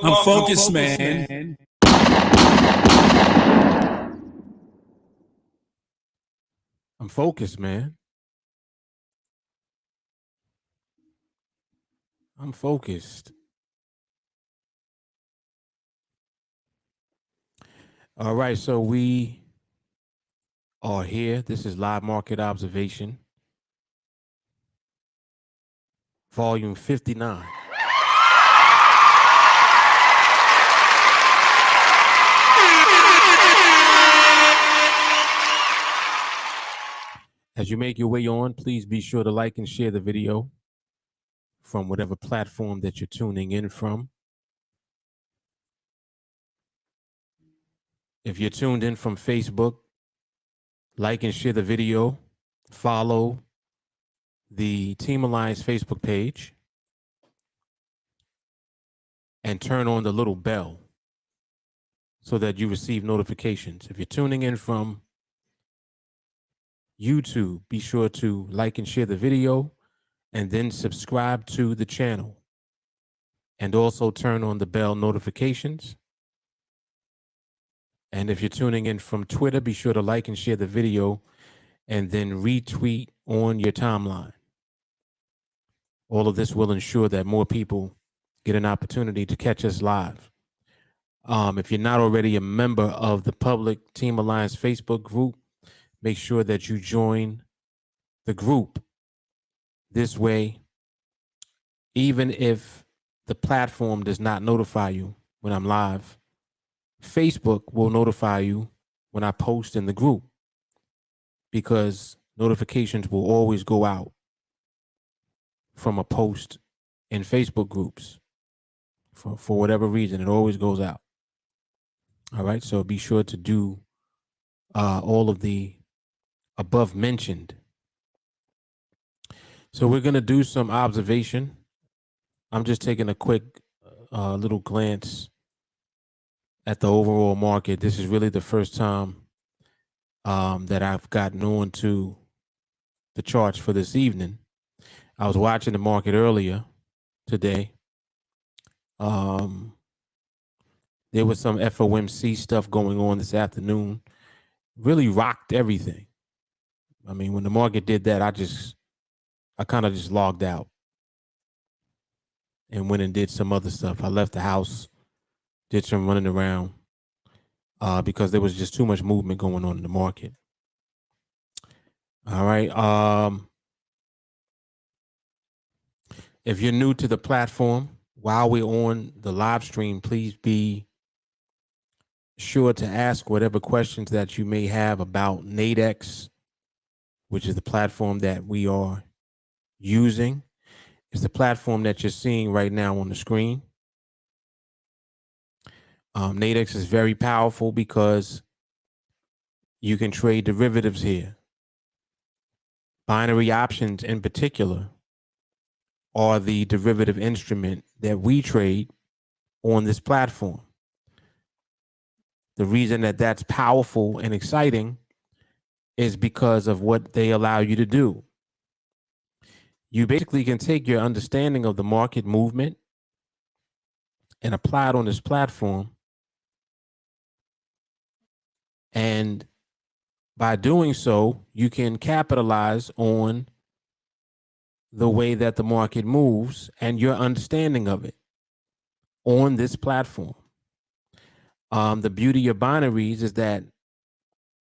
I'm focused, man. I'm focused, man. I'm focused. All right, so we are here. This is Live Market Observation, volume 59. As you make your way on, please be sure to like and share the video from whatever platform that you're tuning in from. If you're tuned in from Facebook, like and share the video, follow the TeamAlliance Facebook page, and turn on the little bell so that you receive notifications. If you're tuning in from YouTube, be sure to like and share the video and then subscribe to the channel. And also turn on the bell notifications. And if you're tuning in from Twitter, be sure to like and share the video and then retweet on your timeline. All of this will ensure that more people get an opportunity to catch us live. If you're not already a member of the public TeamAlliance Facebook group, make sure that you join the group. This way, even if the platform does not notify you when I'm live, Facebook will notify you when I post in the group, because notifications will always go out from a post in Facebook groups. For whatever reason, it always goes out. All right, so be sure to do all of the above mentioned. So we're going to do some observation. I'm just taking a quick little glance at the overall market. This is really the first time that I've gotten on to the charts for this evening. I was watching the market earlier today. There was some FOMC stuff going on this afternoon. Really rocked everything. I mean, when the market did that, I kind of just logged out and went and did some other stuff. I left the house, did some running around because there was just too much movement going on in the market. All right. If you're new to the platform, while we're on the live stream, please be sure to ask whatever questions that you may have about NADEX, which is the platform that we are using. It's the platform that you're seeing right now on the screen. NADEX is very powerful because you can trade derivatives here. Binary options in particular are the derivative instrument that we trade on this platform. The reason that that's powerful and exciting is because of what they allow you to do. You basically can take your understanding of the market movement and apply it on this platform. And by doing so, you can capitalize on the way that the market moves and your understanding of it on this platform. The beauty of binaries is that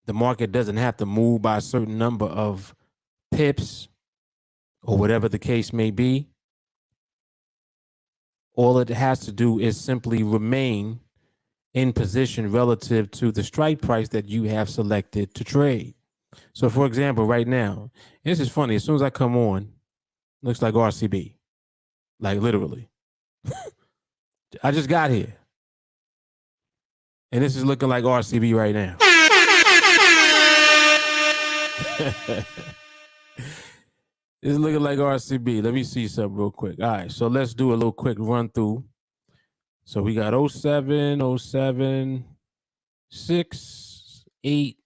the market doesn't have to move by a certain number of pips or whatever the case may be. All it has to do is simply remain in position relative to the strike price that you have selected to trade. So for example, right now, this is funny, as soon as I come on, looks like RCB, like literally. I just got here. And this is looking like RCB right now. It's looking like RCB. Let me see something real quick. All right, so let's do a little quick run through. So we got 07, 07, 6, 8,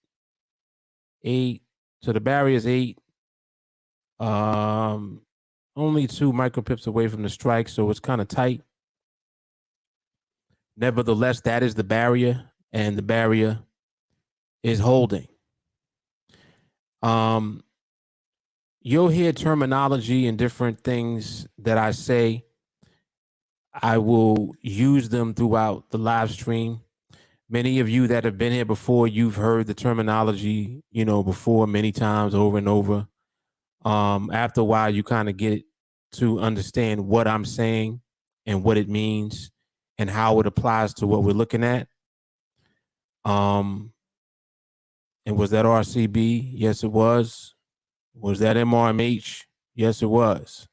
8. So the barrier is 8. Only 2 micropips away from the strike, so it's kind of tight. Nevertheless, that is the barrier, and the barrier is holding. You'll hear terminology and different things that I say. I will use them throughout the live stream. Many of you that have been here before, you've heard the terminology, before many times over and over. After a while, you kind of get to understand what I'm saying and what it means and how it applies to what we're looking at. And was that RCB? Yes, it was. Was that MRMH? Yes, it was.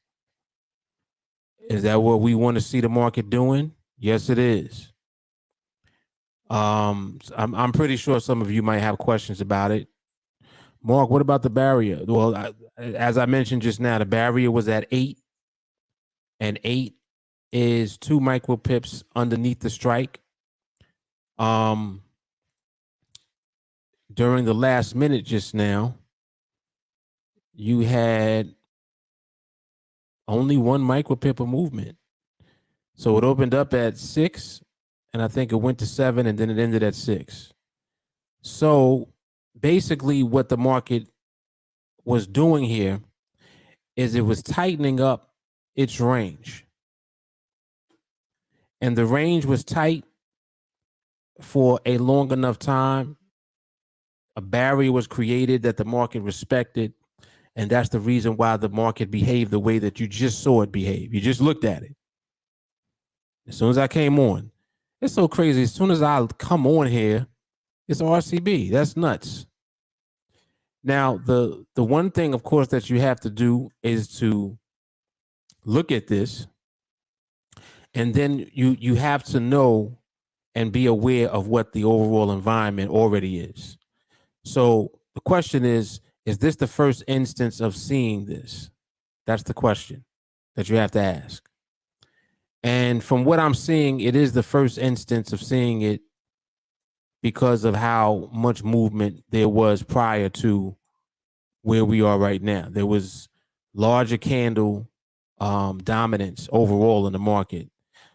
Is that what we want to see the market doing? Yes, it is. I'm pretty sure some of you might have questions about it. Mark, what about the barrier? Well, as I mentioned just now, the barrier was at 8, and 8 is 2 micropips underneath the strike. During the last minute just now, you had only 1 micropip of movement. So it opened up at 6, and I think it went to 7, and then it ended at 6. So basically what the market was doing here is it was tightening up its range. And the range was tight for a long enough time. A barrier was created that the market respected. And that's the reason why the market behaved the way that you just saw it behave. You just looked at it. As soon as I came on, it's so crazy. As soon as I come on here, it's RCB. That's nuts. Now, the one thing, of course, that you have to do is to look at this, and then you have to know and be aware of what the overall environment already is. So the question is this the first instance of seeing this? That's the question that you have to ask. And from what I'm seeing, it is the first instance of seeing it because of how much movement there was prior to where we are right now. There was larger candle dominance overall in the market.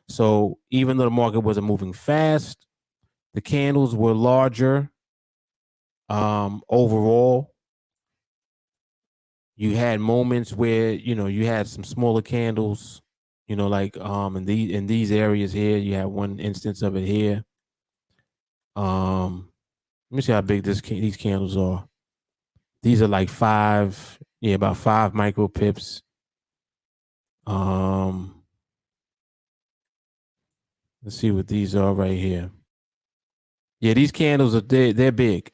So even though the market wasn't moving fast, the candles were larger overall. You had moments where, you had some smaller candles, like in these areas here. You had one instance of it here. Let me see how big these candles are. These are like about 5 micro pips. Let's see what these are right here. Yeah, these candles they're big.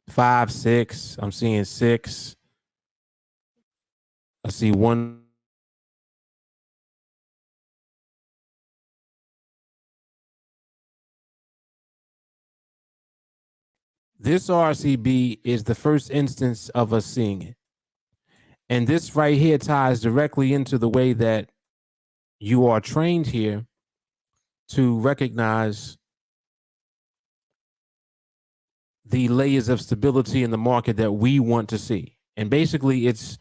5, 6. I'm seeing 6. I see 1. This RCB is the first instance of us seeing it. And this right here ties directly into the way that you are trained here to recognize the layers of stability in the market that we want to see. And basically, it's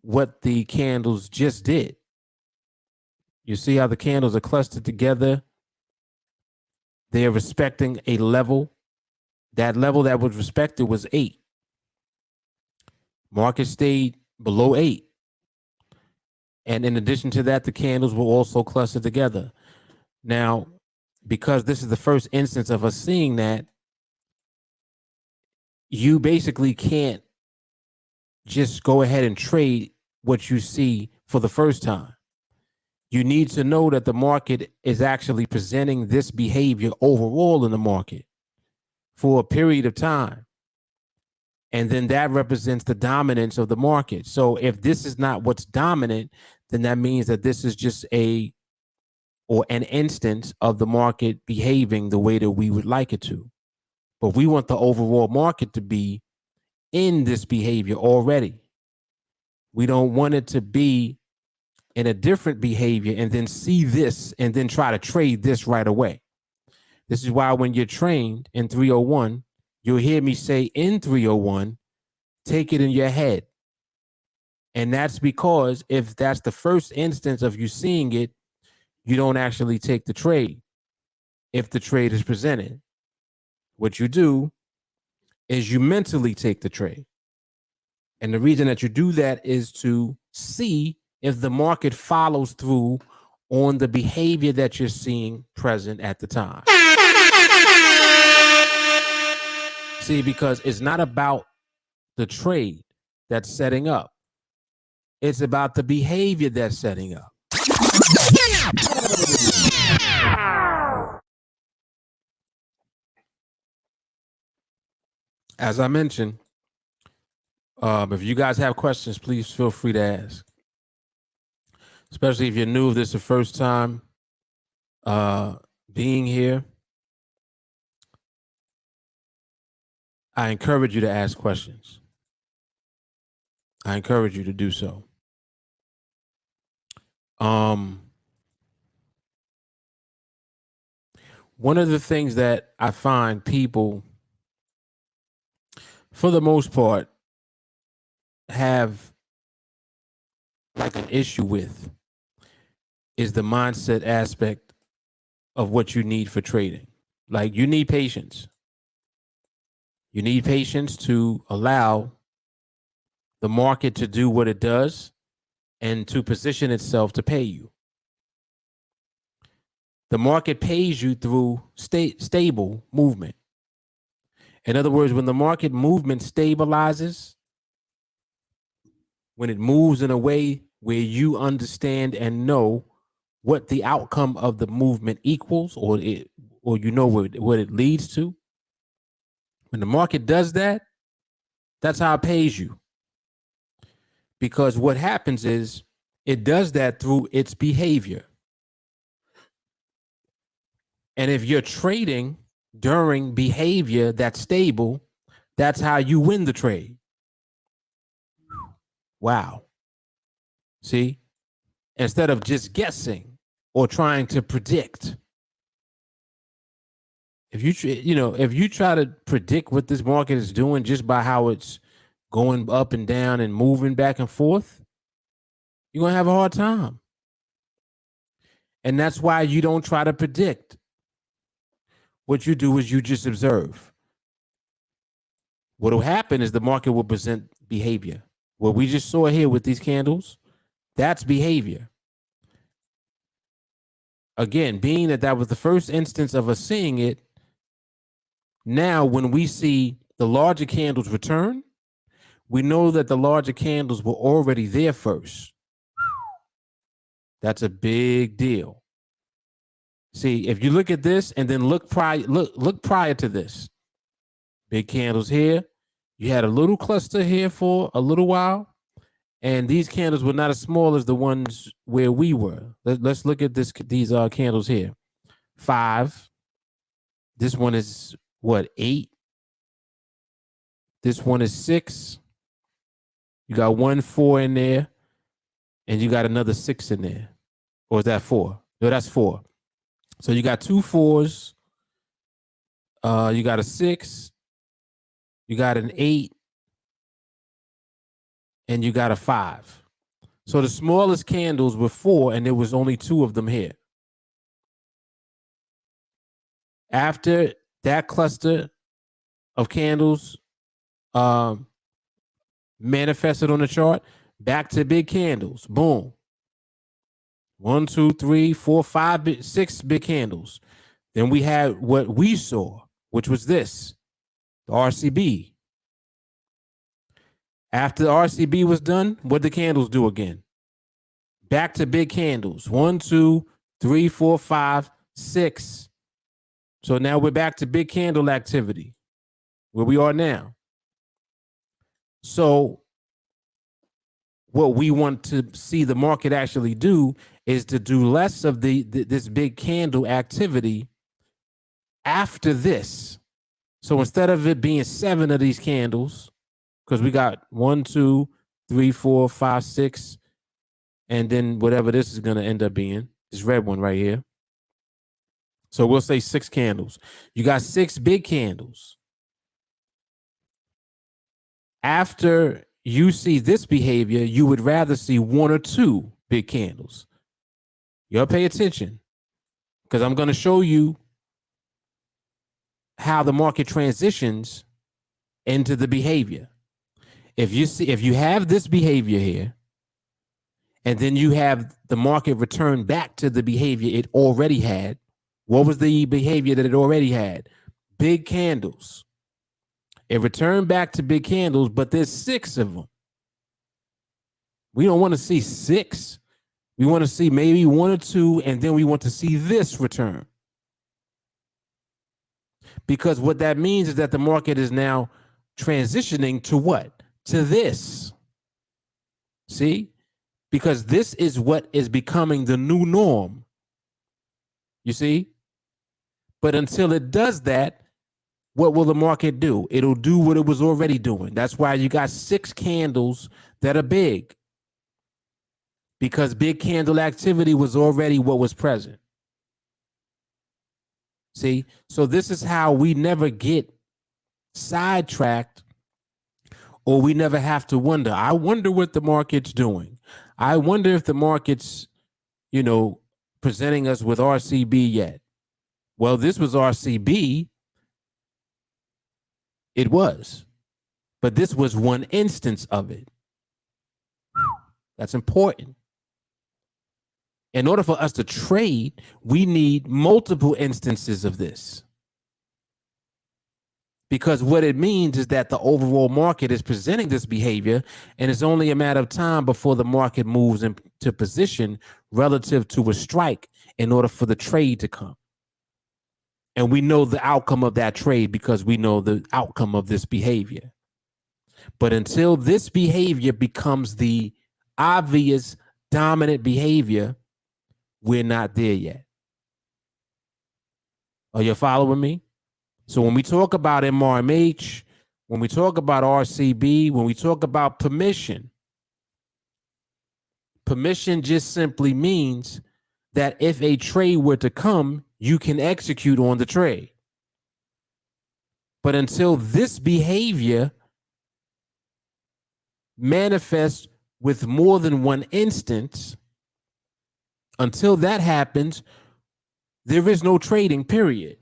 what the candles just did. You see how the candles are clustered together? They are respecting a level. That level that was respected was 8. Market stayed below 8. And in addition to that, the candles were also clustered together. Now, because this is the first instance of us seeing that, you basically can't just go ahead and trade what you see for the first time. You need to know that the market is actually presenting this behavior overall in the market for a period of time. And then that represents the dominance of the market. So if this is not what's dominant, then that means that this is just an instance of the market behaving the way that we would like it to. But we want the overall market to be in this behavior already. We don't want it to be in a different behavior and then see this and then try to trade this right away. This is why when you're trained in 301, you'll hear me say in 301, take it in your head. And that's because if that's the first instance of you seeing it, you don't actually take the trade if the trade is presented. What you do is you mentally take the trade. And the reason that you do that is to see if the market follows through on the behavior that you're seeing present at the time. See, because it's not about the trade that's setting up. It's about the behavior that's setting up. As I mentioned, if you guys have questions, please feel free to ask. Especially if you're new, if this is the first time being here, I encourage you to ask questions. I encourage you to do so. One of the things that I find people, for the most part, have like an issue with is the mindset aspect of what you need for trading. Like, you need patience. You need patience to allow the market to do what it does and to position itself to pay you. The market pays you through stable movement. In other words, when the market movement stabilizes, when it moves in a way where you understand and know what the outcome of the movement equals, or you know what it leads to, when the market does that, that's how it pays you. Because what happens is it does that through its behavior. And if you're trading during behavior that's stable, that's how you win the trade. Wow. See? Instead of just guessing or trying to predict. If you try to predict what this market is doing just by how it's going up and down and moving back and forth, you're going to have a hard time. And that's why you don't try to predict. What you do is you just observe. What will happen is the market will present behavior. What we just saw here with these candles, that's behavior. Again, being that was the first instance of us seeing it, now when we see the larger candles return, we know that the larger candles were already there first. That's a big deal. See, if you look at this and then look prior to this, big candles here, you had a little cluster here for a little while, and these candles were not as small as the ones where we were. Let's look at these candles here. 5. This one is what, 8? This one is 6. You got 1 4 in there, and you got another 6 in there. Or is that 4? No, that's 4. So you got 2 4s. You got a 6 you got an 8, and you got a 5. So the smallest candles were 4, and there was only 2 of them here. After that cluster of candles manifested on the chart, back to big candles. Boom. 1, 2, 3, 4, 5, 6 big candles. Then we had what we saw, which was this, the RCB. After the RCB was done, what did the candles do again? Back to big candles. 1, 2, 3, 4, 5, 6. So now we're back to big candle activity, where we are now. So what we want to see the market actually do is to do less of this big candle activity after this. So instead of it being 7 of these candles, because we got 1, 2, 3, 4, 5, 6, and then whatever this is going to end up being, this red one right here. So we'll say 6 candles. You got 6 big candles. After you see this behavior, you would rather see 1 or 2 big candles. Y'all pay attention, because I'm going to show you how the market transitions into the behavior. If you have this behavior here, and then you have the market return back to the behavior it already had, what was the behavior that it already had? Big candles. It returned back to big candles, but there's 6 of them. We don't want to see 6. We want to see maybe 1 or 2, and then we want to see this return. Because what that means is that the market is now transitioning to what? To this. See? Because this is what is becoming the new norm. You see? But until it does that, what will the market do? It'll do what it was already doing. That's why you got 6 candles that are big. Because big candle activity was already what was present. See? So this is how we never get sidetracked, or we never have to wonder. I wonder what the market's doing. I wonder if the market's, presenting us with RCB yet. Well, this was RCB. It was. But this was one instance of it. That's important. In order for us to trade, we need multiple instances of this. Because what it means is that the overall market is presenting this behavior, and it's only a matter of time before the market moves into position relative to a strike in order for the trade to come. And we know the outcome of that trade because we know the outcome of this behavior. But until this behavior becomes the obvious dominant behavior, we're not there yet. Are you following me? So when we talk about MRMH, when we talk about RCB, when we talk about permission just simply means that if a trade were to come, you can execute on the trade. But until this behavior manifests with more than one instance, until that happens, there is no trading, period.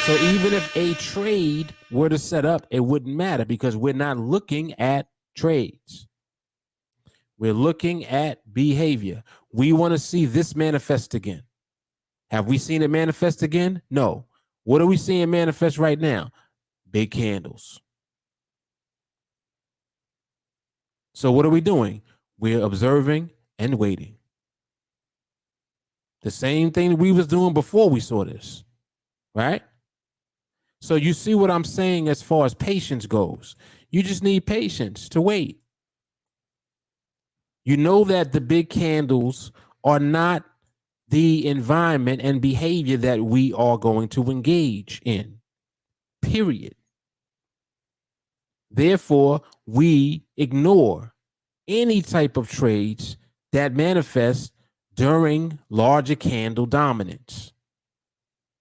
So even if a trade were to set up, it wouldn't matter because we're not looking at trades. We're looking at behavior. We want to see this manifest again. Have we seen it manifest again? No. What are we seeing manifest right now? Big candles. So what are we doing? We're observing and waiting. The same thing we was doing before we saw this, right? So you see what I'm saying as far as patience goes. You just need patience to wait. You know that the big candles are not the environment and behavior that we are going to engage in, period. Therefore, we ignore any type of trades that manifest during larger candle dominance.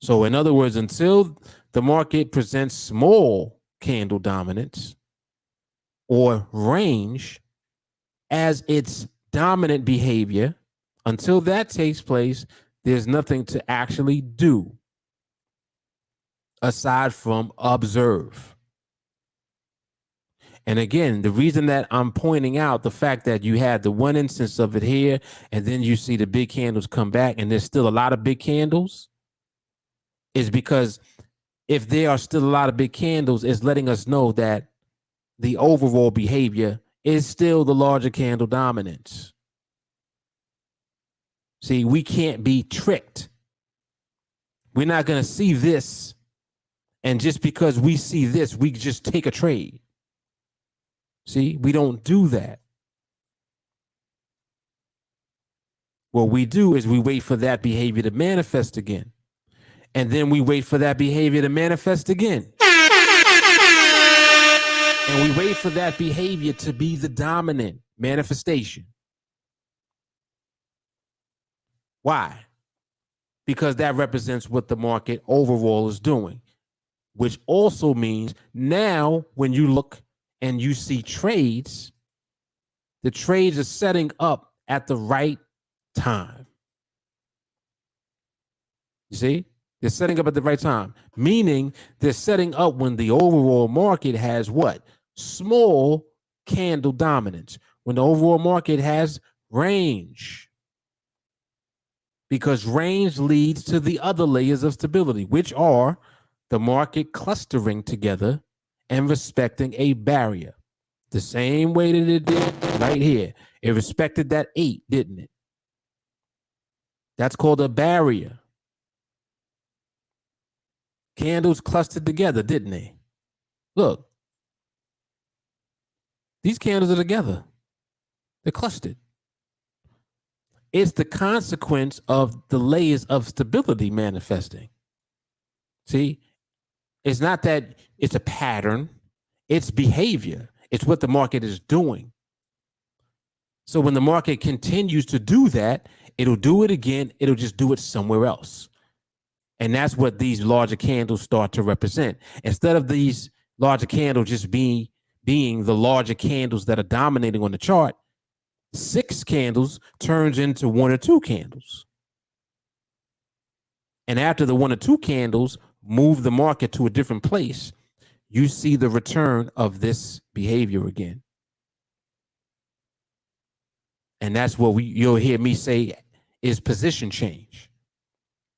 So in other words, until the market presents small candle dominance or range as its dominant behavior. Until that takes place, there's nothing to actually do aside from observe. And again, the reason that I'm pointing out the fact that you had the one instance of it here, and then you see the big candles come back, and there's still a lot of big candles, is because if there are still a lot of big candles, it's letting us know that the overall behavior is still the larger candle dominance. See, we can't be tricked. We're not going to see this, and just because we see this, we just take a trade. See, we don't do that. What we do is we wait for that behavior to manifest again. And then we wait for that behavior to manifest again. And we wait for that behavior to be the dominant manifestation. Why? Because that represents what the market overall is doing, which also means now when you look and you see trades, the trades are setting up at the right time. You see? They're setting up at the right time, meaning they're setting up when the overall market has what? Small candle dominance. When the overall market has range. Because range leads to the other layers of stability, which are the market clustering together and respecting a barrier. The same way that it did right here. It respected that 8, didn't it? That's called a barrier. Candles clustered together, didn't they? Look. These candles are together. They're clustered. It's the consequence of the layers of stability manifesting. See? It's not that it's a pattern. It's behavior. It's what the market is doing. So when the market continues to do that, it'll do it again. It'll just do it somewhere else. And that's what these larger candles start to represent. Instead of these larger candles just being the larger candles that are dominating on the chart, 6 candles turns into 1 or 2 candles. And after the 1 or 2 candles move the market to a different place, you see the return of this behavior again. And that's what you'll hear me say is position change.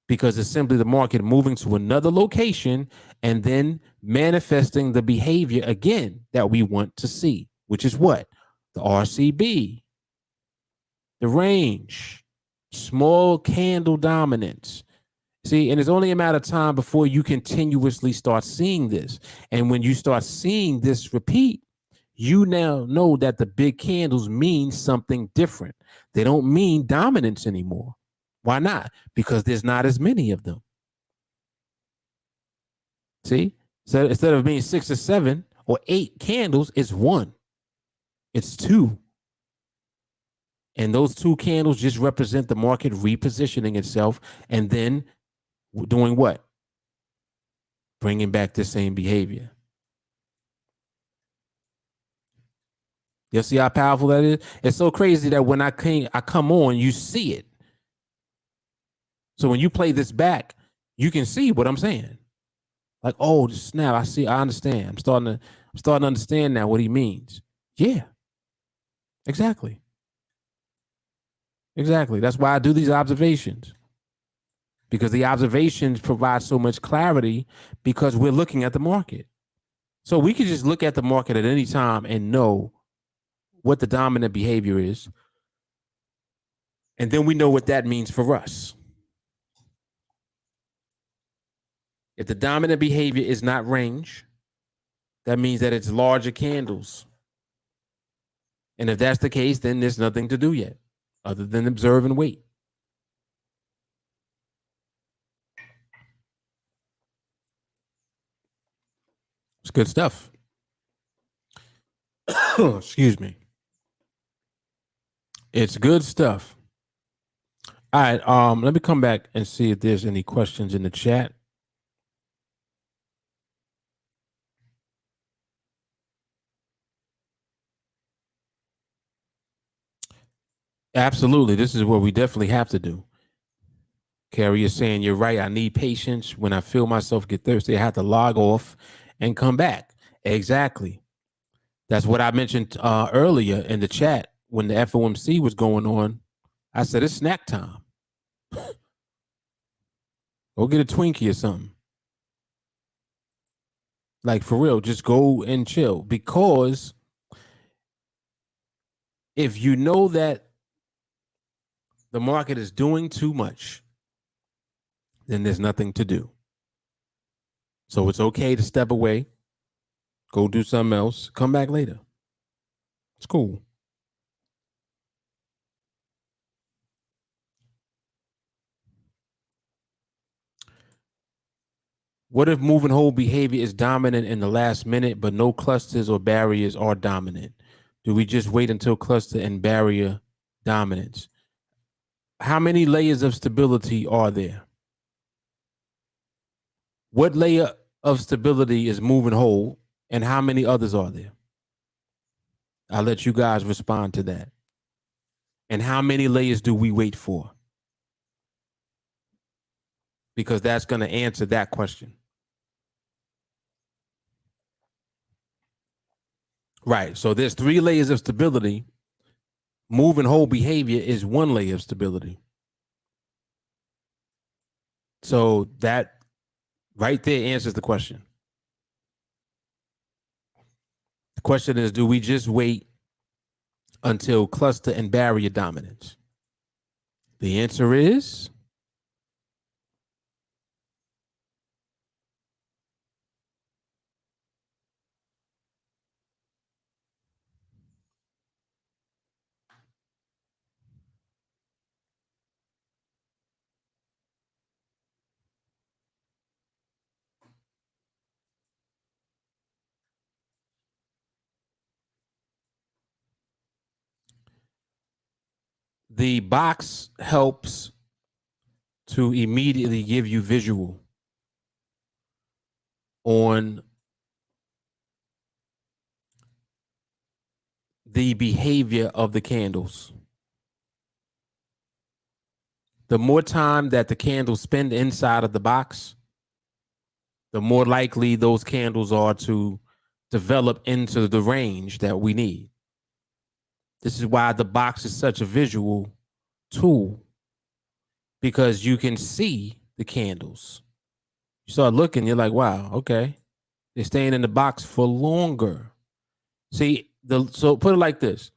Because it's simply the market moving to another location and then manifesting the behavior again that we want to see, which is what? The RCB, the range, small candle dominance. See, and it's only a matter of time before you continuously start seeing this. And when you start seeing this repeat, you now know that the big candles mean something different. They don't mean dominance anymore. Why not? Because there's not as many of them. See? So instead of being 6 or 7 or 8 candles, it's 1. It's 2. And those 2 candles just represent the market repositioning itself and then doing what? Bringing back the same behavior. You see how powerful that is? It's so crazy that when I come on, you see it. So when you play this back, you can see what I'm saying. Like, oh, snap! I understand. I'm starting to understand now what he means. Yeah, exactly. That's why I do these observations, because the observations provide so much clarity because we're looking at the market. So we can just look at the market at any time and know what the dominant behavior is, and then we know what that means for us. If the dominant behavior is not range, that means that it's larger candles. And if that's the case, then there's nothing to do yet other than observe and wait. It's good stuff. Excuse me. It's good stuff. All right. Let me come back and see if there's any questions in the chat. Absolutely. This is what we definitely have to do. Carrie is saying, you're right. I need patience. When I feel myself get thirsty, I have to log off and come back. Exactly. That's what I mentioned earlier in the chat when the FOMC was going on. I said, it's snack time. Go get a Twinkie or something. Like, for real, just go and chill. Because if you know that the market is doing too much, then there's nothing to do. So it's okay to step away, go do something else, come back later. It's cool. What if move and hold behavior is dominant in the last minute, but no clusters or barriers are dominant? Do we just wait until cluster and barrier dominance? How many layers of stability are there? What layer of stability is move and hold, and how many others are there? I'll let you guys respond to that. And how many layers do we wait for? Because that's going to answer that question. Right. So there's 3 layers of stability. Move and hold behavior is 1 layer of stability. So that right there answers the question. The question is, do we just wait until cluster and barrier dominance? The answer is the box helps to immediately give you visual on the behavior of the candles. The more time that the candles spend inside of the box, the more likely those candles are to develop into the range that we need. This is why the box is such a visual tool, because you can see the candles. You start looking, you're like, wow, okay. They're staying in the box for longer. See, so put it like this.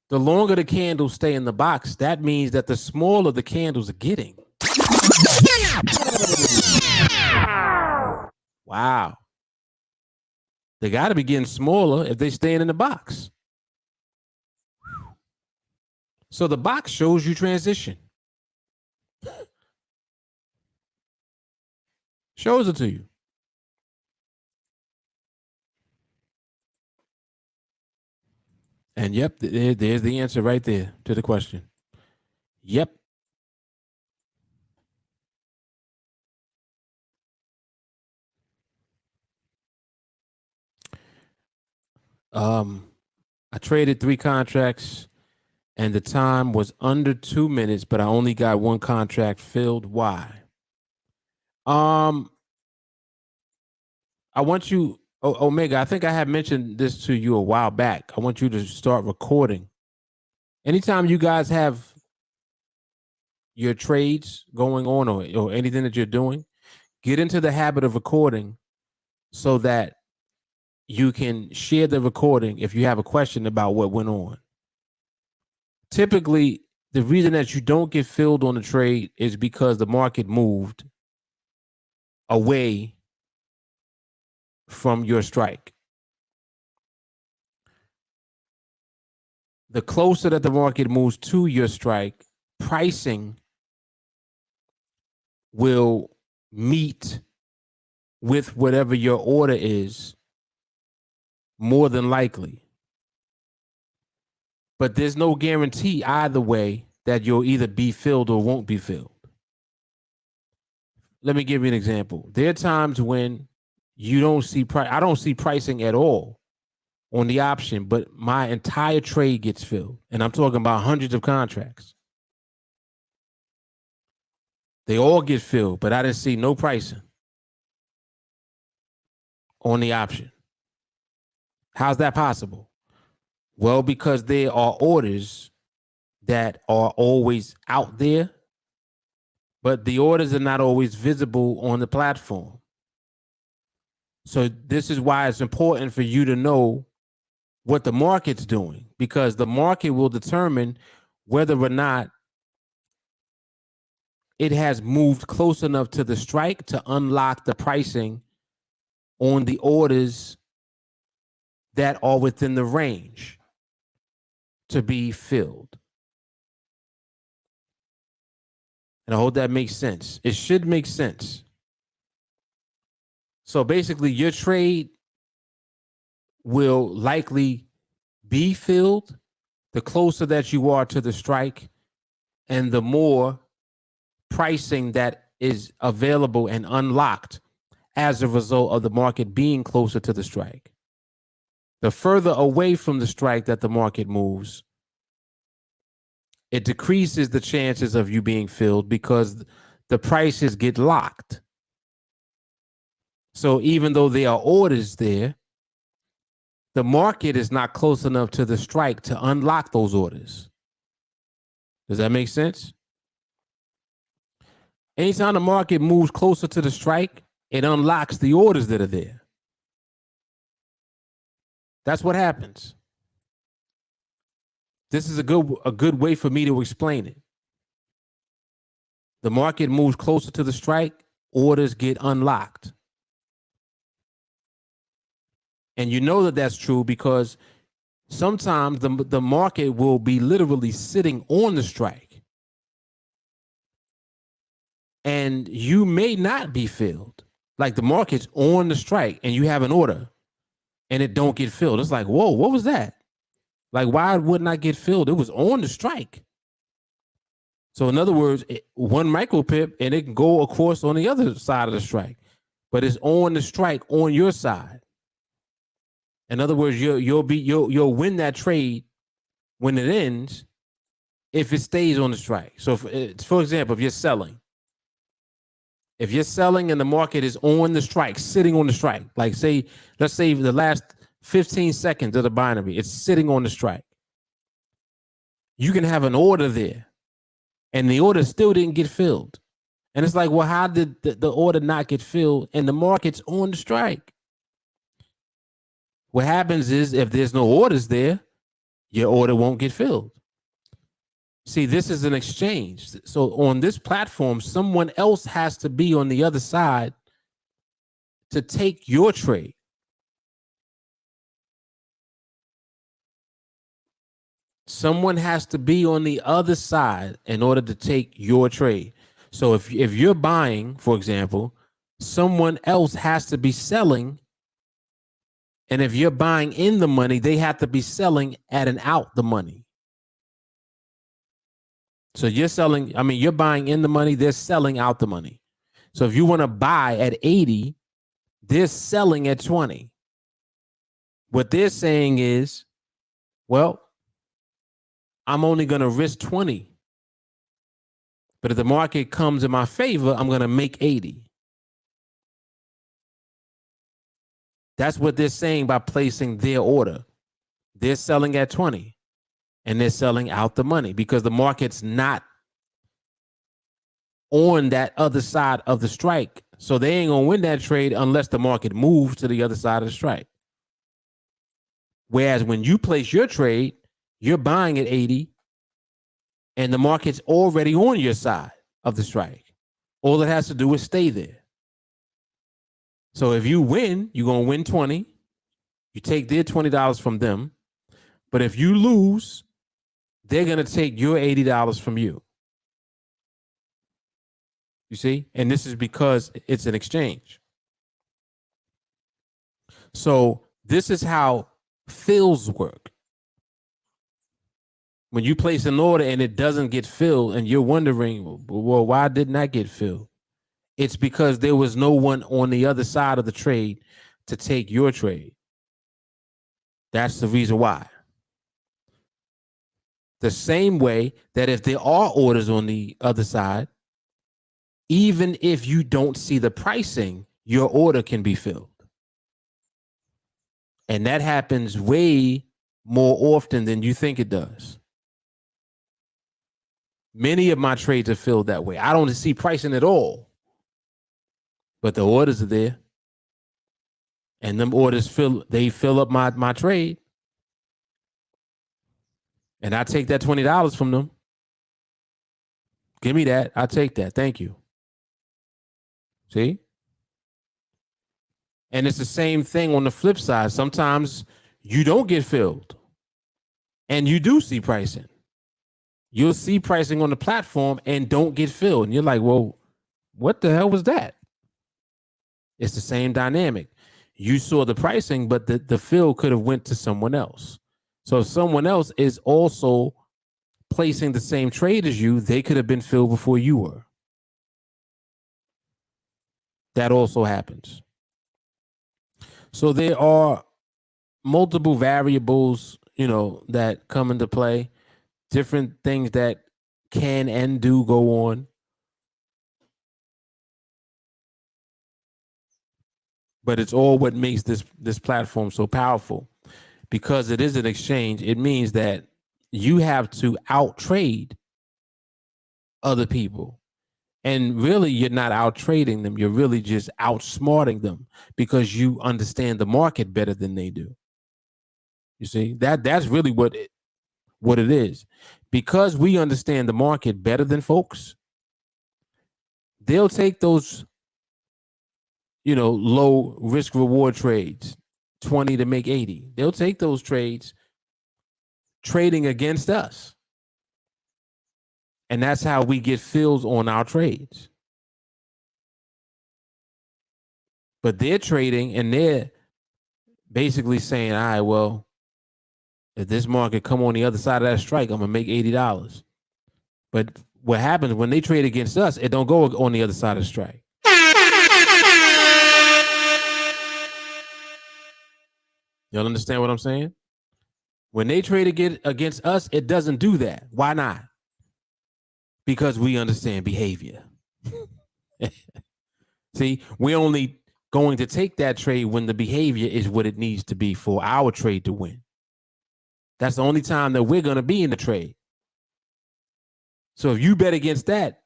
The longer the candles stay in the box, that means that the smaller the candles are getting. Wow. They got to be getting smaller if they're staying in the box. So the box shows you transition. Shows it to you. And yep, there's the answer right there to the question. Yep. I traded 3 contracts and the time was under 2 minutes, but I only got 1 contract filled. Why? I want you, Omega, I think I had mentioned this to you a while back. I want you to start recording. Anytime you guys have your trades going on or anything that you're doing, get into the habit of recording so that you can share the recording if you have a question about what went on. Typically, the reason that you don't get filled on the trade is because the market moved away from your strike. The closer that the market moves to your strike, pricing will meet with whatever your order is, more than likely. But there's no guarantee either way that you'll either be filled or won't be filled. Let me give you an example. There are times when you don't see I don't see pricing at all on the option, but my entire trade gets filled. And I'm talking about hundreds of contracts. They all get filled, but I didn't see no pricing on the option. How's that possible? Well, because there are orders that are always out there, but the orders are not always visible on the platform. So this is why it's important for you to know what the market's doing, because the market will determine whether or not it has moved close enough to the strike to unlock the pricing on the orders that are within the range to be filled. And I hope that makes sense. It should make sense. So basically, your trade will likely be filled the closer that you are to the strike and the more pricing that is available and unlocked as a result of the market being closer to the strike. The further away from the strike that the market moves, it decreases the chances of you being filled because the prices get locked. So even though there are orders there, the market is not close enough to the strike to unlock those orders. Does that make sense? Anytime the market moves closer to the strike, it unlocks the orders that are there. That's what happens. This is a good way for me to explain it. The market moves closer to the strike, orders get unlocked. And you know that that's true because sometimes the market will be literally sitting on the strike. And you may not be filled. Like the market's on the strike and you have an order and it don't get filled. It's like, whoa, what was that? Like, why wouldn't I get filled? It was on the strike. So in other words, one micro pip and it can go across on the other side of the strike, but it's on the strike on your side. In other words, you'll win that trade when it ends if it stays on the strike. So for example, if you're selling and the market is on the strike, sitting on the strike, like let's say the last 15 seconds of the binary, it's sitting on the strike. You can have an order there and the order still didn't get filled. And it's like, well, how did the order not get filled and the market's on the strike? What happens is if there's no orders there, your order won't get filled. See, this is an exchange. So on this platform, someone else has to be on the other side to take your trade. Someone has to be on the other side in order to take your trade. So if you're buying, for example, someone else has to be selling. And if you're buying in the money, they have to be selling at and out the money. So you're buying in the money, they're selling out the money. So if you want to buy at 80, they're selling at 20. What they're saying is, well, I'm only going to risk 20. But if the market comes in my favor, I'm going to make 80. That's what they're saying by placing their order. They're selling at 20 and they're selling out the money because the market's not on that other side of the strike. So they ain't going to win that trade unless the market moves to the other side of the strike. Whereas when you place your trade, you're buying at 80 and the market's already on your side of the strike. All it has to do is stay there. So if you win, you're going to win 20. You take their $20 from them. But if you lose, they're going to take your $80 from you. You see? And this is because it's an exchange. So this is how fills work. When you place an order and it doesn't get filled and you're wondering, well, why didn't that get filled? It's because there was no one on the other side of the trade to take your trade. That's the reason why. The same way that if there are orders on the other side, even if you don't see the pricing, your order can be filled. And that happens way more often than you think it does. Many of my trades are filled that way. I don't see pricing at all, but the orders are there. And them orders fill up my trade. And I take that $20 from them. Give me that. I take that. Thank you. See? And it's the same thing on the flip side. Sometimes you don't get filled and you do see pricing. You'll see pricing on the platform and don't get filled. And you're like, well, what the hell was that? It's the same dynamic. You saw the pricing, but the fill could have went to someone else. So if someone else is also placing the same trade as you, they could have been filled before you were. That also happens. So there are multiple variables, that come into play, different things that can and do go on. But it's all what makes this platform so powerful. Because it is an exchange, it means that you have to out trade other people. And really, you're not out trading them. You're really just outsmarting them because you understand the market better than they do. You see, that's really what it is. Because we understand the market better than folks, they'll take those, low risk reward trades, 20 to make 80. They'll take those trades trading against us. And that's how we get fills on our trades. But they're trading and they're basically saying, all right, well, if this market come on the other side of that strike, I'm going to make $80. But what happens when they trade against us, it don't go on the other side of the strike. Y'all understand what I'm saying? When they trade against us, it doesn't do that. Why not? Because we understand behavior. See, we're only going to take that trade when the behavior is what it needs to be for our trade to win. That's the only time that we're going to be in the trade. So if you bet against that,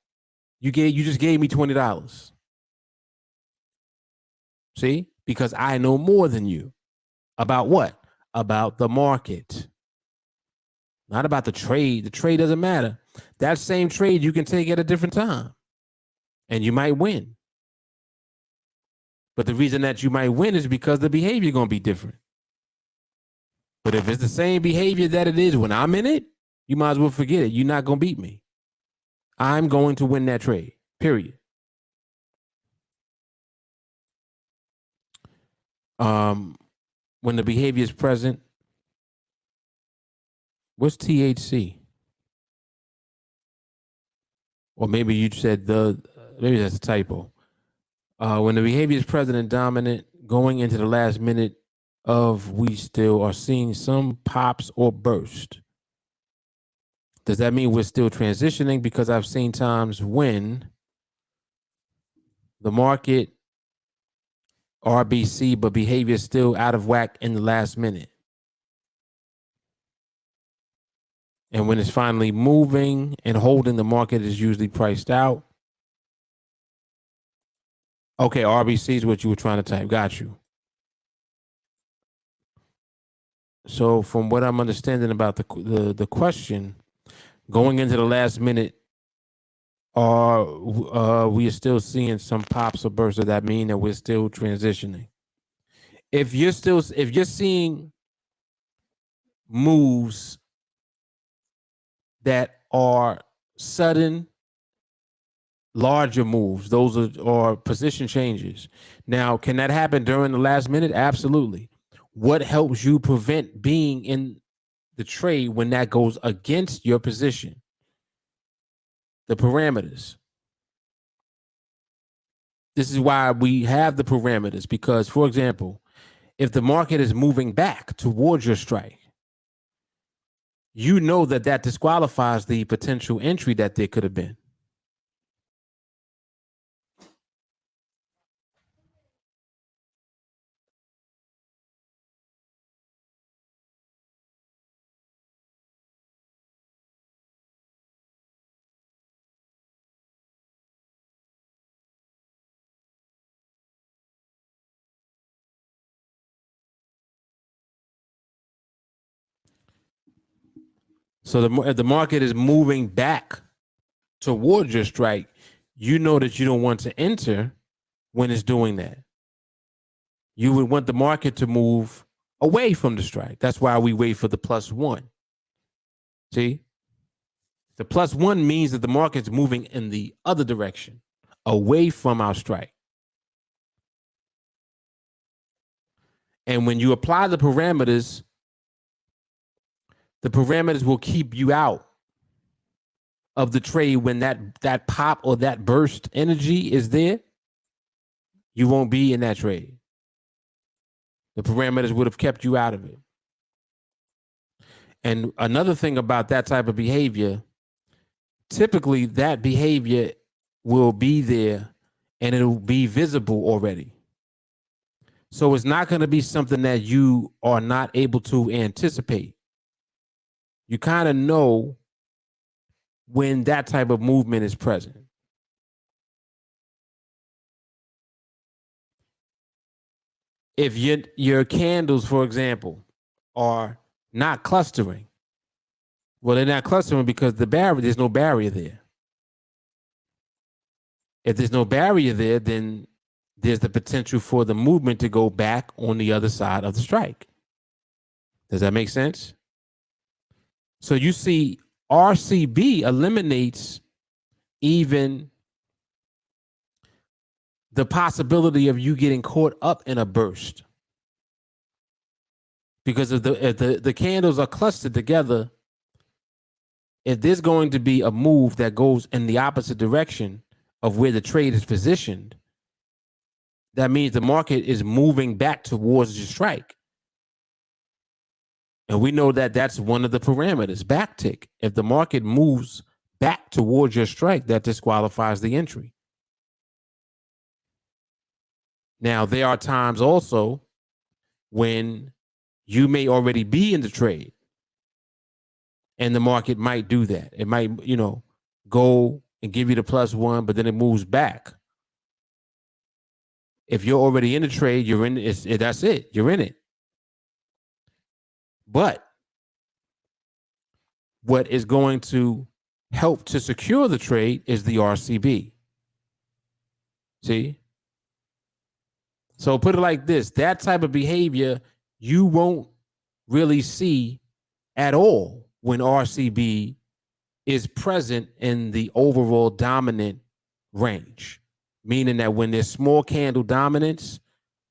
you just gave me $20. See? Because I know more than you. About what? About the market. Not about the trade. The trade doesn't matter. That same trade you can take at a different time. And you might win. But the reason that you might win is because the behavior is going to be different. But if it's the same behavior that it is when I'm in it, you might as well forget it. You're not going to beat me. I'm going to win that trade, period. When the behavior is present, what's THC? Or maybe you said maybe that's a typo. When the behavior is present and dominant, going into the last minute we still are seeing some pops or burst. Does that mean we're still transitioning? Because I've seen times when the market RBC, but behavior is still out of whack in the last minute. And when it's finally moving and holding, the market is usually priced out. Okay, RBC is what you were trying to type. Got you. So from what I'm understanding about the question, going into the last minute, we are still seeing some pops or bursts. Does that mean that we're still transitioning? If you're seeing moves that are sudden, larger moves, those are position changes. Now, can that happen during the last minute? Absolutely. What helps you prevent being in the trade when that goes against your position? The parameters. This is why we have the parameters, because, for example, if the market is moving back towards your strike, you know that that disqualifies the potential entry that there could have been. So if the market is moving back towards your strike, you know that you don't want to enter when it's doing that. You would want the market to move away from the strike. That's why we wait for the +1. See? The +1 means that the market's moving in the other direction, away from our strike. And when you apply the parameters will keep you out of the trade when that pop or that burst energy is there. You won't be in that trade. The parameters would have kept you out of it. And another thing about that type of behavior, typically that behavior will be there and it'll be visible already. So it's not going to be something that you are not able to anticipate. You kind of know when that type of movement is present. If your candles, for example, are not clustering, well, they're not clustering because there's no barrier there. If there's no barrier there, then there's the potential for the movement to go back on the other side of the strike. Does that make sense? So you see, RCB eliminates even the possibility of you getting caught up in a burst. Because if the candles are clustered together, if there's going to be a move that goes in the opposite direction of where the trade is positioned, that means the market is moving back towards your strike. And we know that that's one of the parameters, backtick. If the market moves back towards your strike, that disqualifies the entry. Now, there are times also when you may already be in the trade and the market might do that. It might, go and give you the +1, but then it moves back. If you're already in the trade, you're in it. That's it. You're in it. But what is going to help to secure the trade is the RCB. See? So put it like this. That type of behavior you won't really see at all when RCB is present in the overall dominant range. Meaning that when there's small candle dominance,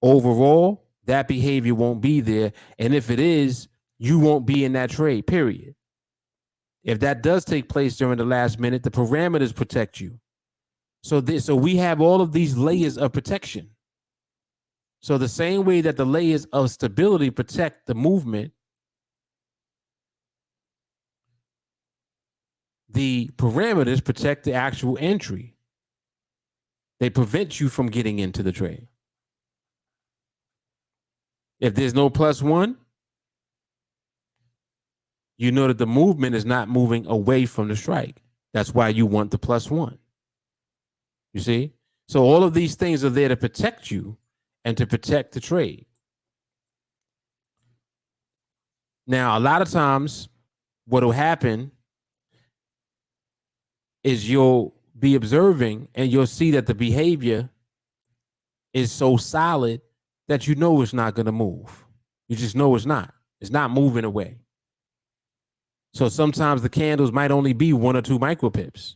overall, that behavior won't be there. And if it is, you won't be in that trade, period. If that does take place during the last minute, the parameters protect you. So we have all of these layers of protection. So the same way that the layers of stability protect the movement, the parameters protect the actual entry. They prevent you from getting into the trade. If there's no +1, you know that the movement is not moving away from the strike. That's why you want the +1. You see? So all of these things are there to protect you and to protect the trade. Now, a lot of times, what will happen is you'll be observing and you'll see that the behavior is so solid that you know it's not going to move. You just know it's not. It's not moving away. So sometimes the candles might only be 1 or 2 micropips.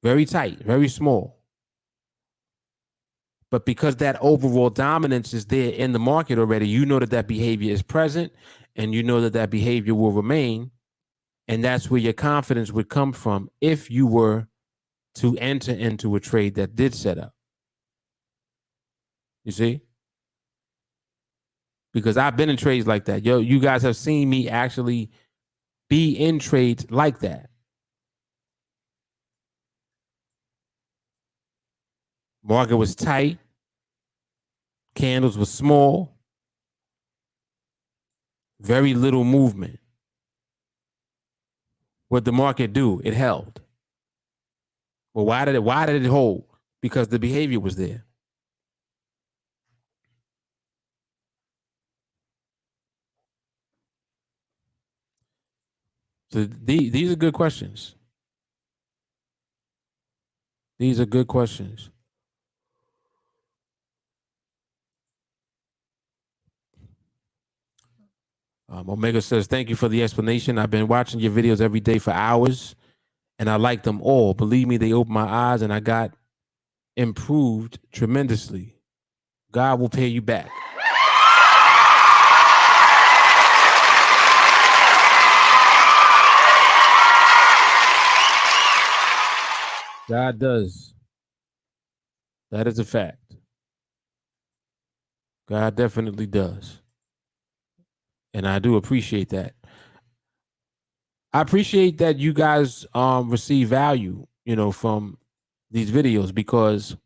Very tight, very small. But because that overall dominance is there in the market already, you know that that behavior is present and you know that that behavior will remain. And that's where your confidence would come from if you were to enter into a trade that did set up. You see? because I've been in trades like that. Yo, you guys have seen me actually be in trades like that. Market was tight. Candles were small. Very little movement. What the market do? It held. Well, why did it hold? Because the behavior was there. So these are good questions. These are good questions. Omega says, thank you for the explanation. I've been watching your videos every day for hours, and I like them all. Believe me, they opened my eyes, and I got improved tremendously. God will pay you back. God does. That is a fact. God definitely does. And I do appreciate that. I appreciate that you guys receive value, from these videos, because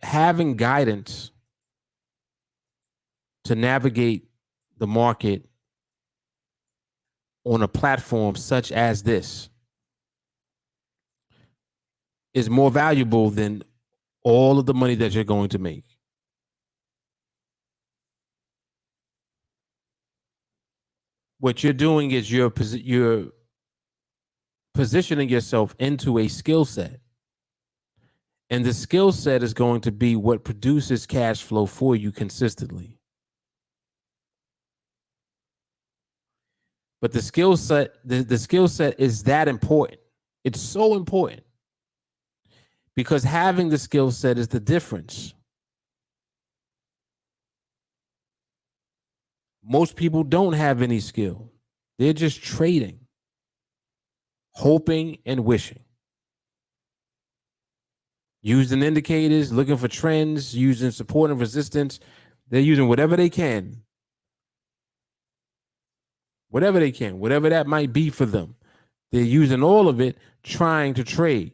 having guidance to navigate the market on a platform such as this is more valuable than all of the money that you're going to make. What you're doing is you're positioning yourself into a skill set. And the skill set is going to be what produces cash flow for you consistently. But the skill set is that important. It's so important because having the skill set is the difference. Most people don't have any skill. They're just trading, hoping and wishing. Using indicators, looking for trends, using support and resistance. They're using whatever they can. Whatever they can, whatever that might be for them. They're using all of it trying to trade.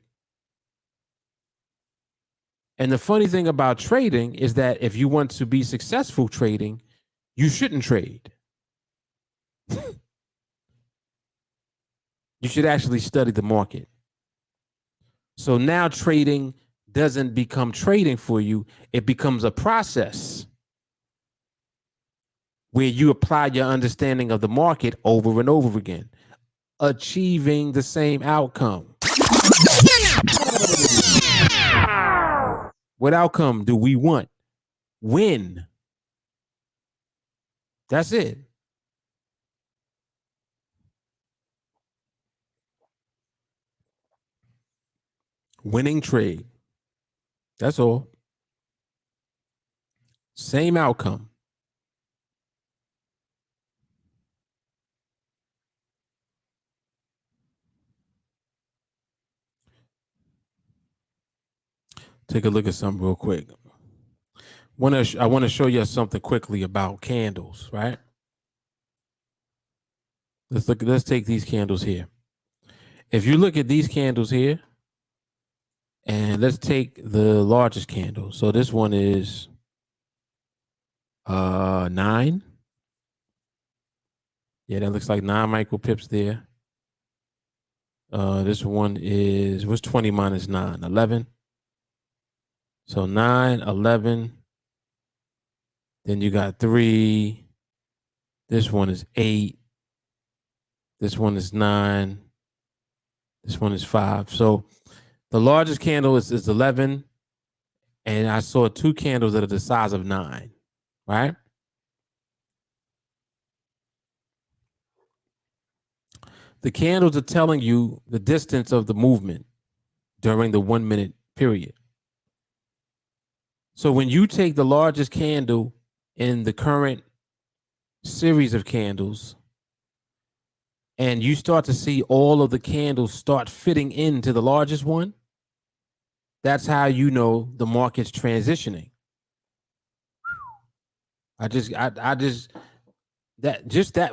And the funny thing about trading is that if you want to be successful trading, you shouldn't trade. You should actually study the market. So now trading doesn't become trading for you. It becomes a process where you apply your understanding of the market over and over again, achieving the same outcome. What outcome do we want? Win. That's it. Winning trade. That's all. Same outcome. Take a look at something real quick. I want to show you something quickly about candles, right? Let's take these candles here. If you look at these candles here, and let's take the largest candle. So this one is 9. Yeah, that looks like 9 micro pips there. This one is, what's 20 minus 9? 11. So 9, 11. Then you got 3. This one is 8. This one is 9. This one is 5. So the largest candle is 11. And I saw 2 candles that are the size of 9, right? The candles are telling you the distance of the movement during the 1 minute period. So when you take the largest candle in the current series of candles and you start to see all of the candles start fitting into the largest one, that's how you know the market's transitioning. That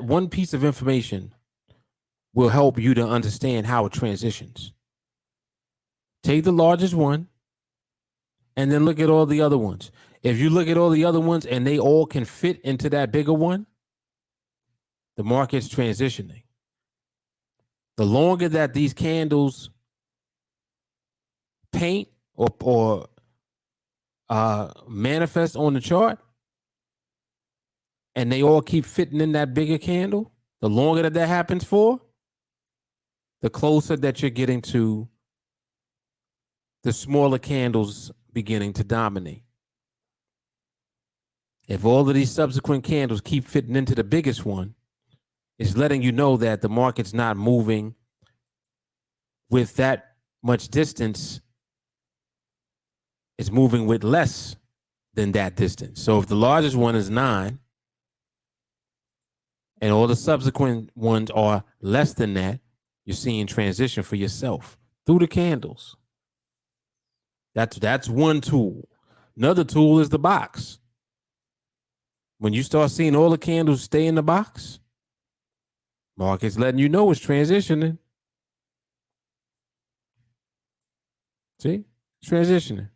one piece of information will help you to understand how it transitions. Take the largest one and then look at all the other ones. If you look at all the other ones and they all can fit into that bigger one, the market's transitioning. The longer that these candles paint or manifest on the chart, and they all keep fitting in that bigger candle, the longer that happens for, the closer that you're getting to the smaller candles beginning to dominate. If all of these subsequent candles keep fitting into the biggest one, it's letting you know that the market's not moving with that much distance. It's moving with less than that distance. So if the largest one is 9 and all the subsequent ones are less than that, you're seeing transition for yourself through the candles. That's one tool. Another tool is the box. When you start seeing all the candles stay in the box, market's letting you know it's transitioning. See? It's transitioning.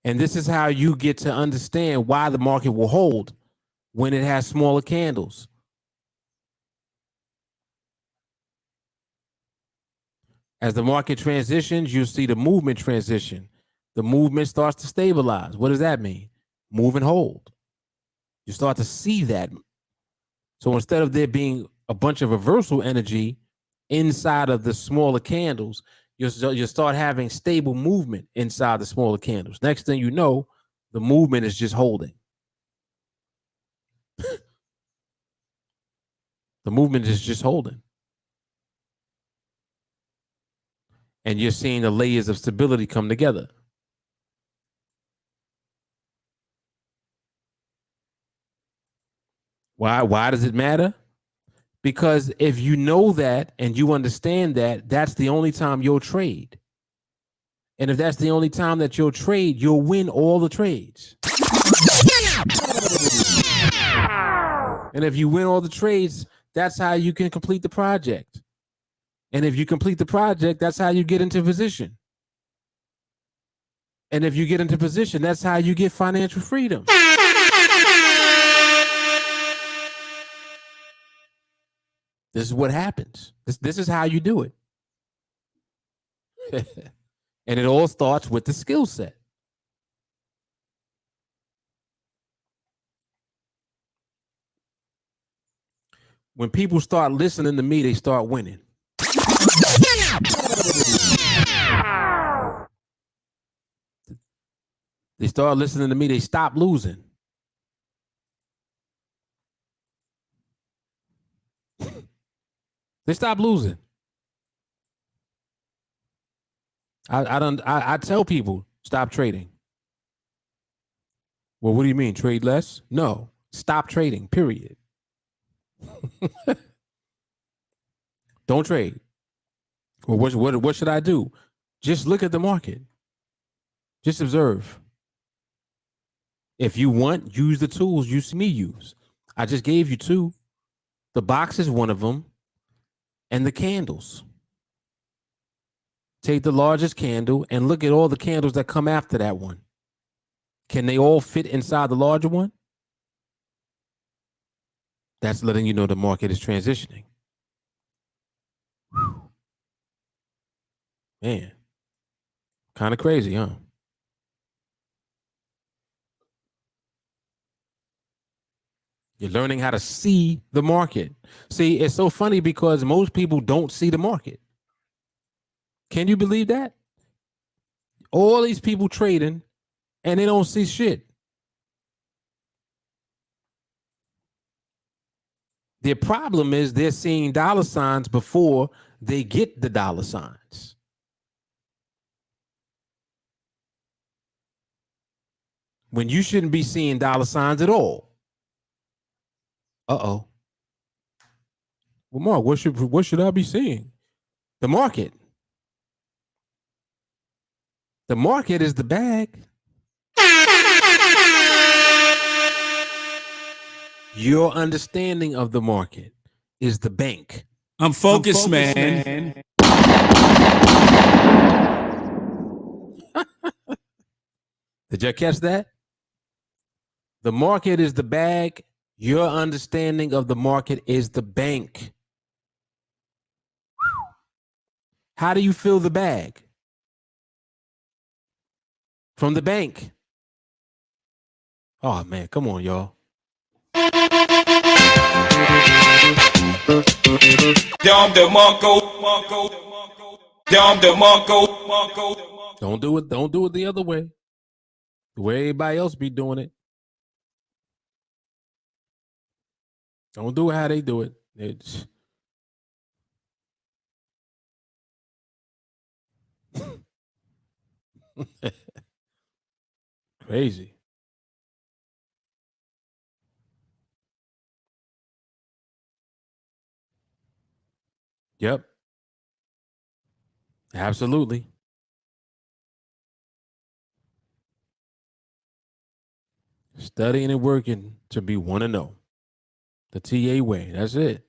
And this is how you get to understand why the market will hold when it has smaller candles. As the market transitions, you see the movement transition. The movement starts to stabilize. What does that mean? Move and hold. You start to see that. So instead of there being a bunch of reversal energy inside of the smaller candles, you'll start having stable movement inside the smaller candles. Next thing you know, the movement is just holding. The movement is just holding. And you're seeing the layers of stability come together. Why does it matter? Because if you know that and you understand that, that's the only time you'll trade. And if that's the only time that you'll trade, you'll win all the trades. And if you win all the trades, that's how you can complete the project. And if you complete the project, that's how you get into position. And if you get into position, that's how you get financial freedom. This is what happens. This is how you do it. And it all starts with the skill set. When people start listening to me, they start winning. They start listening to me, they stop losing. They stop losing. I tell people, stop trading. Well, what do you mean? Trade less? No. Stop trading, period. Don't trade. Well, what should I do? Just look at the market. Just observe. If you want, use the tools you see me use. I just gave you 2. The box is one of them, and the candles. Take the largest candle and look at all the candles that come after that one. Can they all fit inside the larger one? That's letting you know the market is transitioning. Whew. Man, kind of crazy, huh? You're learning how to see the market. See, it's so funny because most people don't see the market. Can you believe that? All these people trading and they don't see shit. Their problem is they're seeing dollar signs before they get the dollar signs. When you shouldn't be seeing dollar signs at all. Uh-oh. Well, Mark, what should I be seeing? The market. The market is the bag. Your understanding of the market is the bank. I'm focused, man. Did you catch that? The market is the bag. Your understanding of the market is the bank. How do you fill the bag? From the bank. Oh, man, come on, y'all. Don't do it. Don't do it the other way. The way everybody else be doing it. Don't do it how they do it. It's crazy. Yep. Absolutely. Studying and working to be 1-0. The TA way. That's it.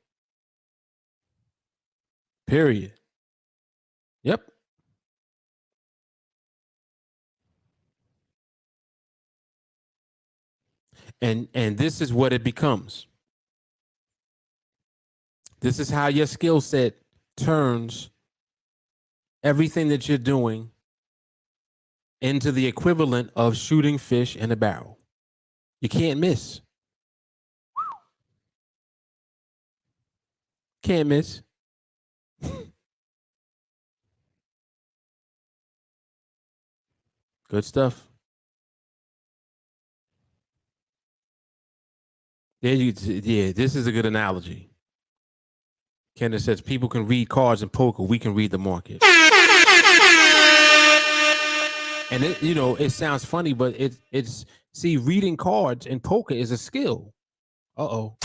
Period. Yep. And this is what it becomes. This is how your skill set turns everything that you're doing into the equivalent of shooting fish in a barrel. You can't miss. Can't miss. Good stuff. Yeah, this is a good analogy. Kenneth says people can read cards in poker. We can read the market. And it sounds funny, but it's see, reading cards in poker is a skill. Uh-oh.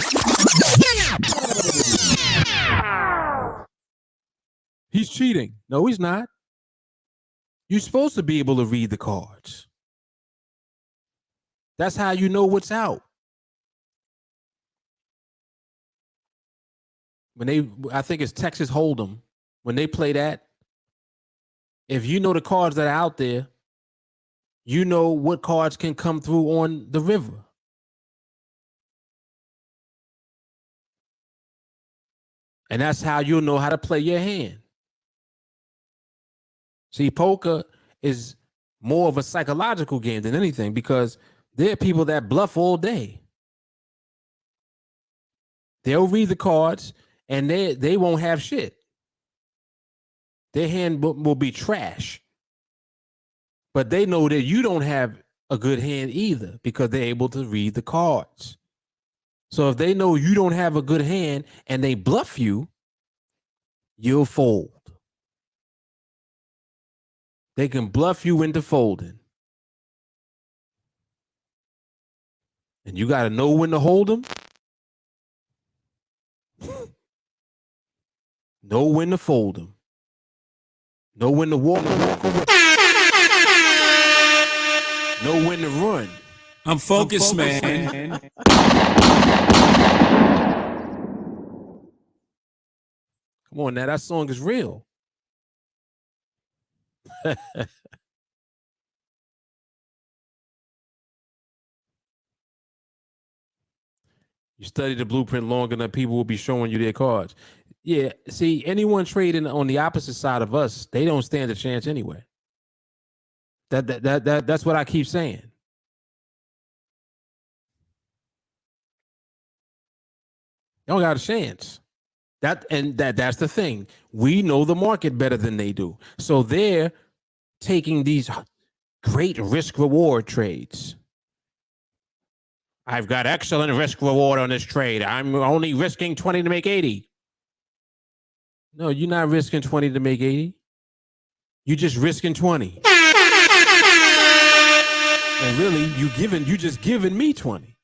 He's cheating. No, he's not. You're supposed to be able to read the cards. That's how you know what's out. I think it's Texas Hold'em, when they play that, if you know the cards that are out there, you know what cards can come through on the river. And that's how you'll know how to play your hand. See, poker is more of a psychological game than anything, because there are people that bluff all day. They'll read the cards and they won't have shit. Their hand will be trash. But they know that you don't have a good hand either, because they're able to read the cards. So if they know you don't have a good hand and they bluff you, you'll fold. They can bluff you into folding. And you got to know when to hold them. Know when to fold them. Know when to walk away. Know when to run. I'm focused, man. Come on now, that song is real. You study the blueprint long enough, people will be showing you their cards. Yeah, see, anyone trading on the opposite side of us, they don't stand a chance anyway. That's what I keep saying. They don't got a chance. That's the thing. We know the market better than they do. So they're taking these great risk reward trades. I've got excellent risk reward on this trade. I'm only risking 20 to make 80. No, you're not risking 20 to make 80. You're just risking 20. And really, you just giving me 20.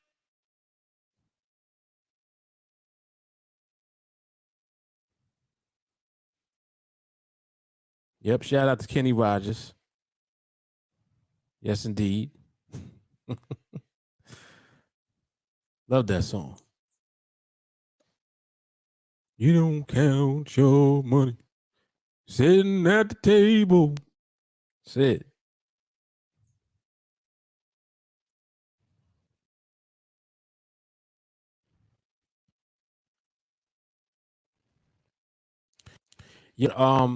Yep, shout out to Kenny Rogers. Yes, indeed. Love that song. You don't count your money. Sitting at the table. Sit. Yeah,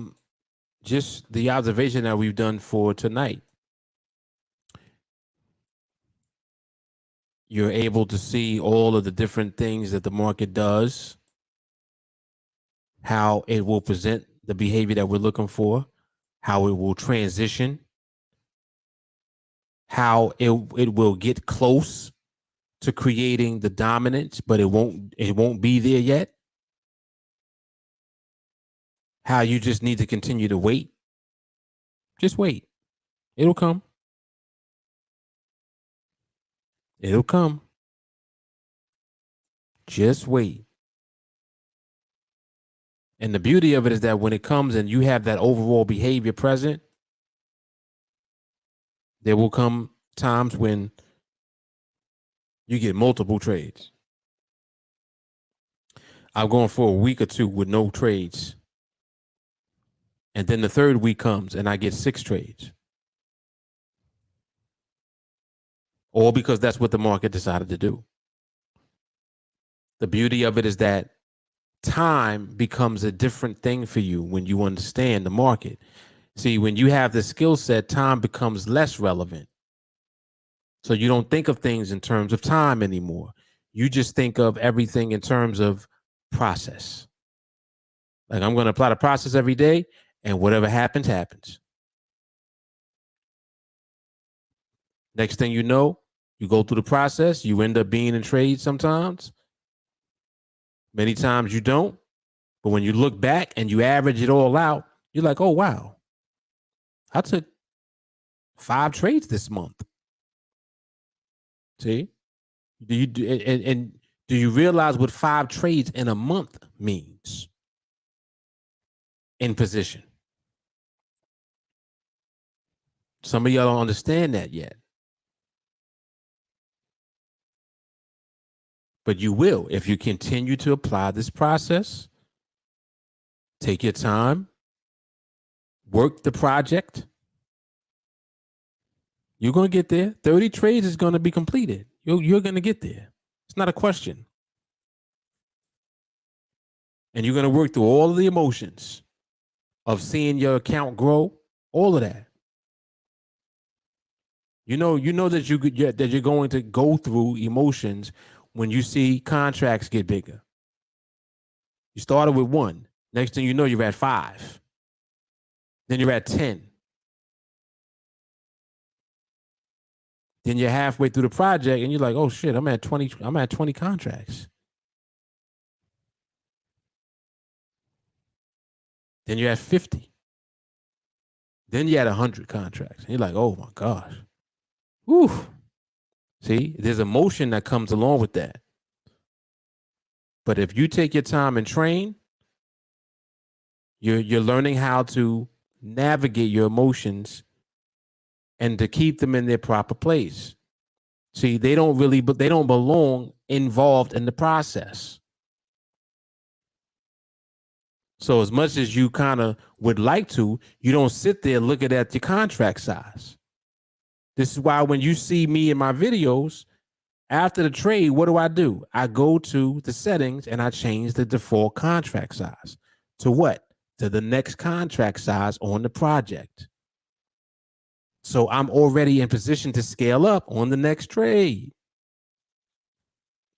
just the observation that we've done for tonight. You're able to see all of the different things that the market does, how it will present the behavior that we're looking for, how it will transition, how it will get close to creating the dominance, but it won't be there yet. How you just need to continue to wait. Just wait. It'll come. It'll come. Just wait. And the beauty of it is that when it comes and you have that overall behavior present, there will come times when you get multiple trades. I'm going for a week or two with no trades. And then the third week comes and I get 6 trades. All because that's what the market decided to do. The beauty of it is that time becomes a different thing for you when you understand the market. See, when you have the skill set, time becomes less relevant. So you don't think of things in terms of time anymore. You just think of everything in terms of process. Like, I'm going to apply the process every day, and whatever happens, happens. Next thing you know, you go through the process, you end up being in trade sometimes. Many times you don't. But when you look back and you average it all out, you're like, oh, wow, I took 5 trades this month. See? And do you realize what 5 trades in a month means in position? Some of y'all don't understand that yet. But you will if you continue to apply this process. Take your time, work the project. You're going to get there. 30 trades is going to be completed. You're going to get there. It's not a question. And you're going to work through all of the emotions of seeing your account grow, all of that. You know that you're going to go through emotions when you see contracts get bigger. You started with 1. Next thing you know, you're at 5. Then you're at 10. Then you're halfway through the project and you're like, oh shit, I'm at 20 contracts. Then you're at 50. Then you're at 100 contracts. And you're like, oh my gosh. Whew. See, there's emotion that comes along with that. But if you take your time and train, you're learning how to navigate your emotions and to keep them in their proper place. See, they don't belong involved in the process. So as much as you kind of would like to, you don't sit there looking at your contract size. This is why when you see me in my videos, after the trade, what do? I go to the settings and I change the default contract size to what? To the next contract size on the project. So I'm already in position to scale up on the next trade.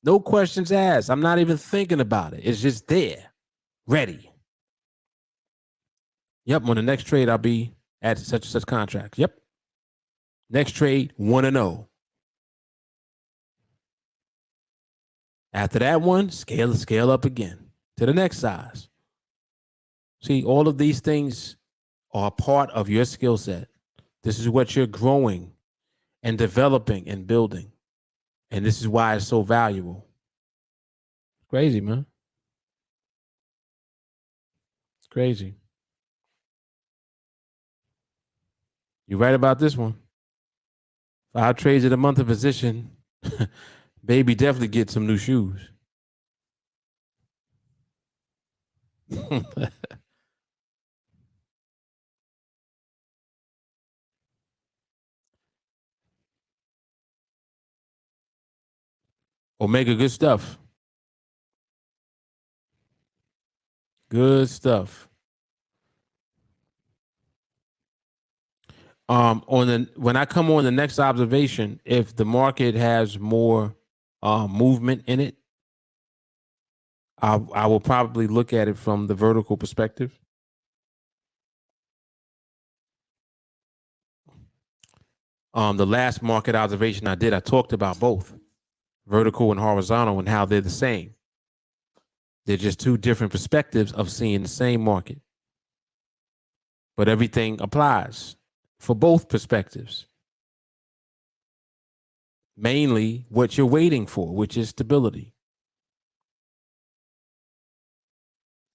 No questions asked. I'm not even thinking about it. It's just there, ready. Yep, on the next trade, I'll be at such and such contracts. Yep. Next trade, 1-0. After that one, scale up again to the next size. See, all of these things are part of your skill set. This is what you're growing and developing and building. And this is why it's so valuable. Crazy, man. It's crazy. You're right about this one. 5 trades in a month of position. Baby definitely get some new shoes. Omega, good stuff. Good stuff. When I come on the next observation, if the market has more movement in it, I will probably look at it from the vertical perspective. The last market observation I did, I talked about both vertical and horizontal and how they're the same. They're just two different perspectives of seeing the same market. But everything applies for both perspectives. Mainly what you're waiting for, which is stability.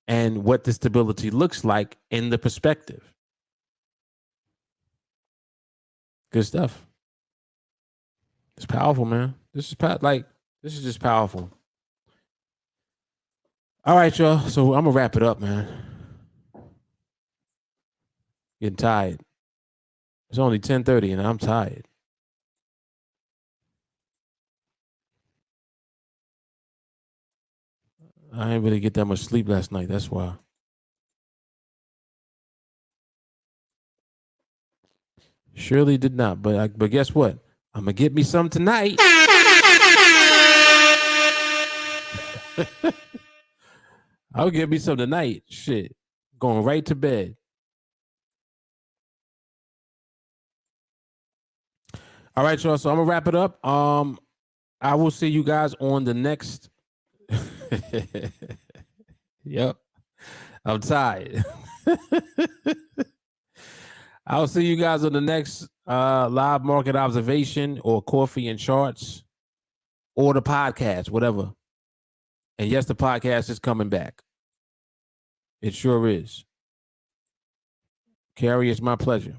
And what the stability looks like in the perspective. Good stuff. It's powerful, man. This is just powerful. All right, y'all. So I'm gonna wrap it up, man. Getting tired. It's only 10:30 and I'm tired. I didn't really get that much sleep last night. That's why. Surely did not. But guess what? I'm gonna get me some tonight. I'll get me some tonight. Shit. Going right to bed. All right, y'all. So I'm gonna wrap it up. I will see you guys on the next. Yep. I'm tired. I'll see you guys on the next live market observation or coffee and charts or the podcast, whatever. And yes, the podcast is coming back. It sure is. Carrie, it's my pleasure.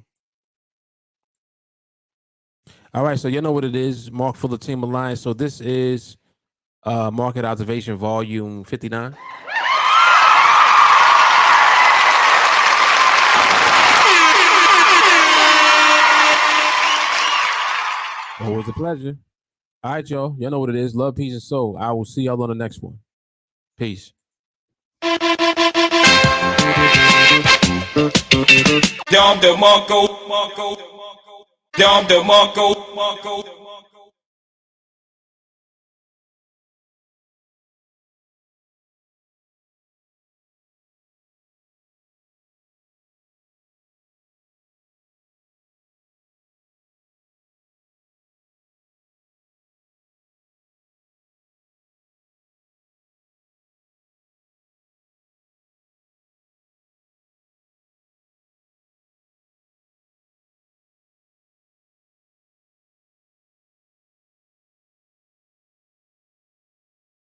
All right, so you know what it is. Mark for the TeamAlliance. So this is Market Observation Volume 59. Always a pleasure. All right, y'all. You know what it is. Love, peace, and soul. I will see y'all on the next one. Peace. Dom the Monko. Dom the Monko.